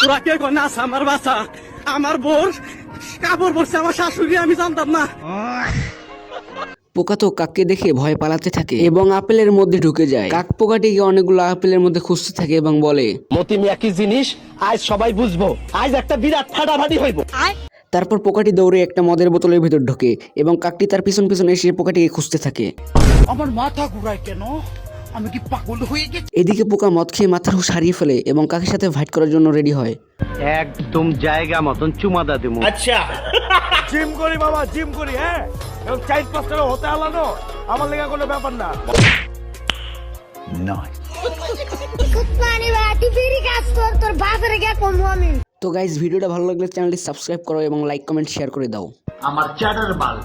তোরা কে কন্যাস আমার বাচ্চা আমার বোর কাপড় পরছে আমার শাশুড়ি আমি জানতাম না। পোকা তো কাককে দেখে ভয় পালাতে থাকে এবং আপেলের মধ্যে ঢুকে যায়। কাক পোকাটিকে অনেকগুলো আপেলের মধ্যে খুঁজতে থাকে এবং বলে, মতি মিয়া কি জিনিস আজ সবাই বুঝবো, আজ একটা বিরাট ফাটাফাটি হইব। তারপর পোকাটি দৌড়ে একটা মদের বোতলের ভিতর ঢোকে এবং কাকটি তার পিছন পিছন এসে পোকাটিকে খুঁজতে থাকে। আমার মাথা ঘুরায় কেন, আমি কি পাগল হয়ে গেছি? এদিকে পোকা মদ খেয়ে মাথার হুঁশ হারিয়ে ফেলে এবং কাকের সাথে ফাইট করার জন্য রেডি হয়। একদম জায়গা মতন চুমাদা দেবো। আচ্ছা জিম করি বাবা, জিম করি। হ্যাঁ, এবং 4-5 টাকা হতে আলানো আমার লেগা কোনো ব্যাপার না। তো গাইজ ভিডিওটা ভালো লাগলে চ্যানেলটি সাবস্ক্রাইব করো এবং লাইক কমেন্ট শেয়ার করে দাও। আমার চ্যাটার বাল